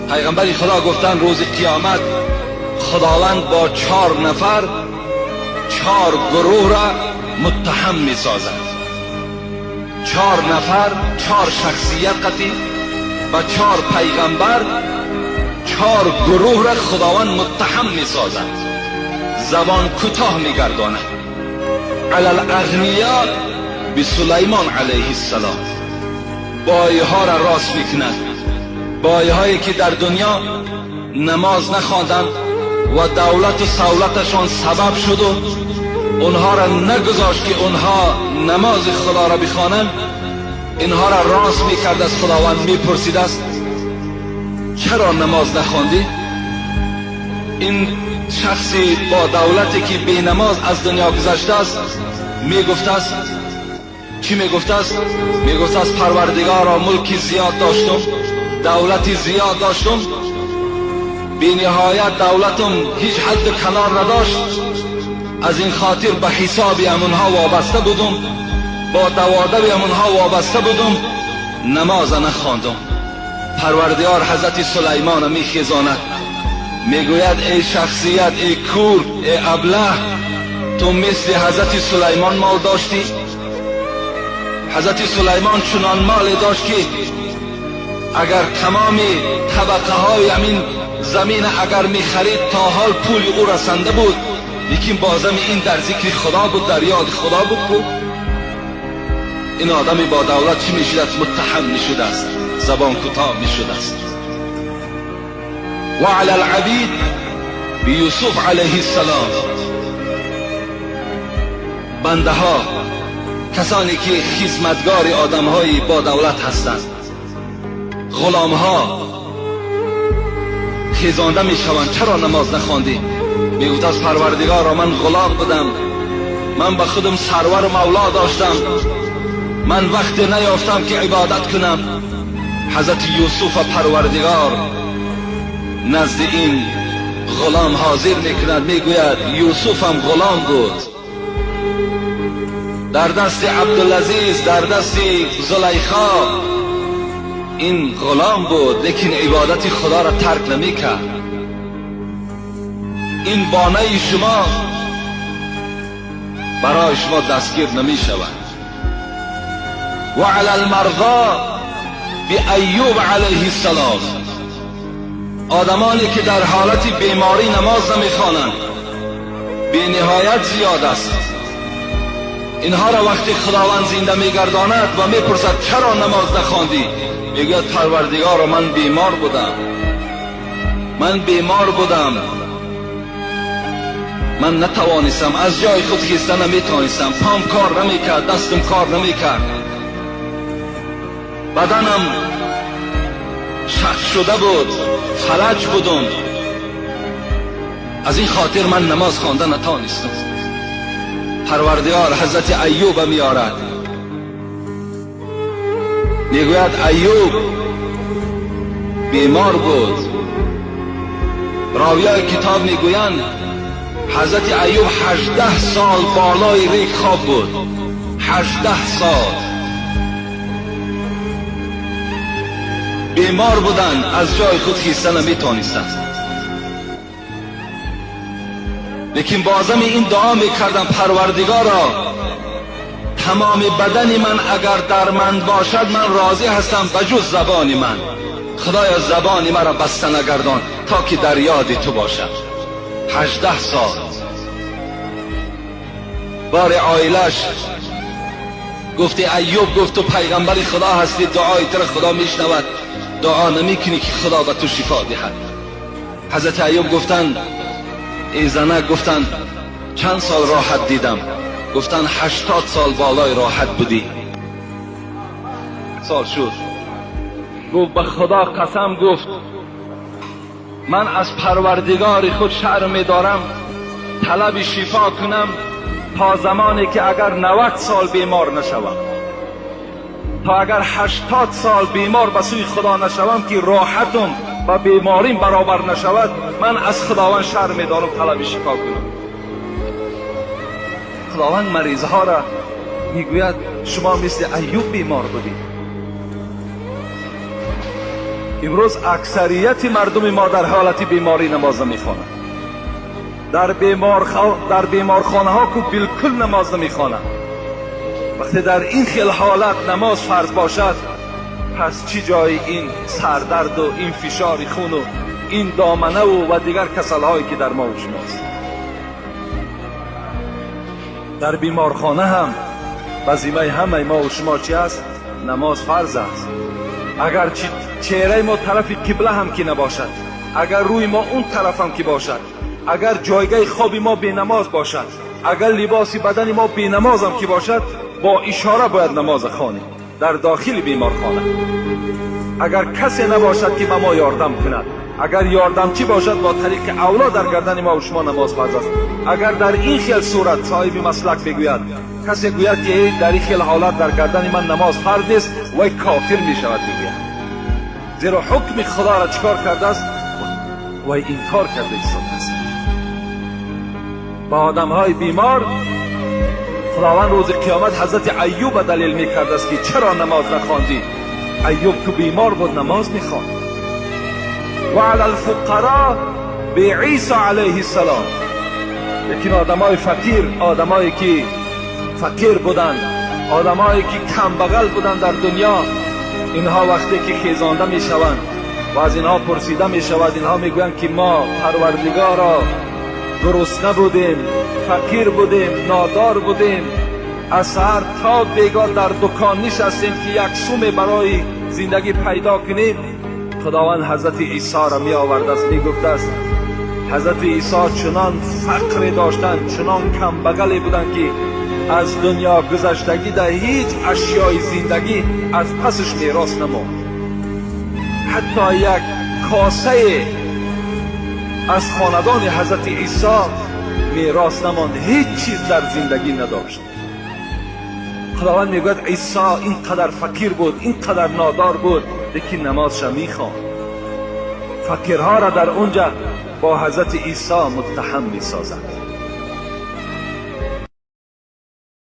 پیغمبر خدا گفتن روز قیامت خداوند با 4 نفر 4 گروه را متهم می سازد. 4 نفر 4 شخصیت قطعی و 4 پیغمبر 4 گروه را خداوند متهم می سازد، زبان کوتاه می گرداند. علی الاغنیاء به سلیمان علیه السلام، بایها را راست میکند، بایهایی که در دنیا نماز نخواندند و دولت و سولتشان سبب شد و اونها را نگذاشت که اونها نماز خدا را بخوانند، اینها را راست میکرد. از خداوند میپرسید است چرا نماز نخواندی؟ این شخصی با دولتی که بی نماز از دنیا گذشته است میگفت است چی میگفت است؟ میگفت است پروردگارا ملکی زیاد داشتم، دولتی زیاد داشتم، بی نهایت دولتم هیچ حد و کنار نداشت، از این خاطر به حسابی امونها وابسته بودم، با دوادبی امونها وابسته بودم، نماز نخواندم. پروردگار حضرت سلیمان میخیزاند، میگوید ای شخصیت، ای کور، ای ابله، تو مثل حضرت سلیمان مال داشتی؟ حضرت سلیمان چنان مال داشت که اگر تمام طبقه های امین زمین اگر می خرید تا حال پول او رسنده بود، لیکن بازم این در ذکر خدا بود، در یاد خدا بود. این آدم با دولت چی می شود؟ متهم می شده است، زبان کوتاه می شده است. و علی العبید به یوسف علیه السلام، بنده ها، کسانی که خدمتگار آدم های با دولت هستند، غلام ها خیزانده می شوند چرا نماز نخواندی؟ میگوید از پروردگارا من غلام بودم، من به خودم سرور و مولا داشتم، من وقت نیافتم که عبادت کنم. حضرت یوسف پروردگار نزد این غلام حاضر میکند، میگوید یوسف هم غلام بود، در دست عبدالعزیز، در دست زلیخا این غلام بود، لیکن عبادت خدا را ترک نمی کرد. این بانه شما برای شما دستگیر نمی شود. و علی المرضى به ایوب علیه السلام، آدمانی که در حالت بیماری نماز نمی خوانند به نهایت زیاد است. اینها را وقتی خداوند زنده میگرداند و میپرسد چرا نماز نخواندی؟ میگوید پروردگارا من بیمار بودم، من بیمار بودم، من نتوانستم، از جای خود خیسته نمیتوانستم، پام کار نمیکرد، دستم کار نمیکرد، بدنم شخص شده بود، فلج بودم، از این خاطر من نماز خوانده نتوانستم. پروردگار حضرت ایوب میارد، میگوید ایوب بیمار بود. راویای کتاب میگویند حضرت ایوب 18 سال بالای ریگ خواب بود، 18 سال بیمار بودن، از جای خود خیسته نمیتوانستند. لیکن بازم این دعا میکردم پروردگارا تمام بدن من اگر درمند باشد من راضی هستم بجز زبان من، خدایا زبان مرا بسته نگردان تا که در یاد تو باشم. 18 سال بار عائلش گفتی ایوب گفت تو پیغمبر خدا هستی، دعای تو خدا میشنود، دعا نمیکنی که خدا به تو شفا دهد. حضرت ایوب گفتن ای زنک، گفتن چند سال راحت دیدم؟ گفتن 80 سال بالای راحت بودی. سال شد. گفت به خدا قسم، گفت من از پروردگار خود شرم می‌دارم طلب شفا کنم تا زمانی که اگر 90 سال بیمار نشوم، تا اگر 80 سال بیمار به سوی خدا نشوم که راحتم و بیماریم برابر نشود، من از خداوند شرم می‌دارم طلب شفا کنم. خداوند مریضها را میگوید شما مثل ایوب بیمار بودید. امروز اکثریت مردم ما در حالت بیماری نماز نمیخوانند. در بیمارخانه ها که بالکل نماز نمیخوانند. وقتی در این خیل حالت نماز فرض باشد، پس چی جای این سردرد و این فشار خون و این دامنه و دیگر کسل هایی که در ما و شماست؟ در بیمارخانه هم وظیفه همه ما و شما چی است؟ نماز فرض است. اگر چهره ما طرف قبله هم که نباشد، اگر روی ما اون طرف هم که باشد، اگر جایگاه خواب ما بی نماز باشد، اگر لباس بدن ما بی نماز هم که باشد، با اشاره باید نماز خوانیم در داخل بیمارخانه. اگر کسی نباشد که به ما یاردم کند، اگر یاردمچی باشد با طریق اولا در گردن ما و شما نماز فرض است. اگر در این خیل صورت صاحب مسلک بگوید، کسی گوید که در این خیل حالت در گردن من نماز فرض نیست، وی کافر می شود بگوید، زیرا حکم خدا را چکار کرده است و انکار کرده است. با آدم های بیمار خداوند روز قیامت حضرت ایوب دلیل می کرده است که چرا نماز نخواندی؟ ایوب که بیمار بود نماز می خواند. و علی الفقراء به عیسی علیه السلام. لیکن آدمای فقیر، آدمایی که فقیر بودند، آدمایی که کم بغل بودند در دنیا، اینها وقتی که خیزانده می شوند و از اینها پرسیده می شود، اینها می گویند که ما پروردگارا گرسنه بودیم، فقیر بودیم، نادار بودیم، از سحر تا بیگاه در دکان نشستیم که یک سوم برای زندگی پیدا کنیم. خداوند حضرت عیسی را می آورده است، می گفته است حضرت عیسی چنان فقر داشتند، چنان کم بغلی بودند که از دنیا گذشتگی در هیچ اشیای زندگی از پسش میراث نماند. حتی یک کاسه از خاندان حضرت عیسی میراث نماند، هیچ چیز در زندگی نداشت. خداوند میگوید عیسی اینقدر فقیر بود، اینقدر نادار بود، لیکن نمازش میخواند. فقیرها را در اونجا با حضرت عیسی متهم میسازد.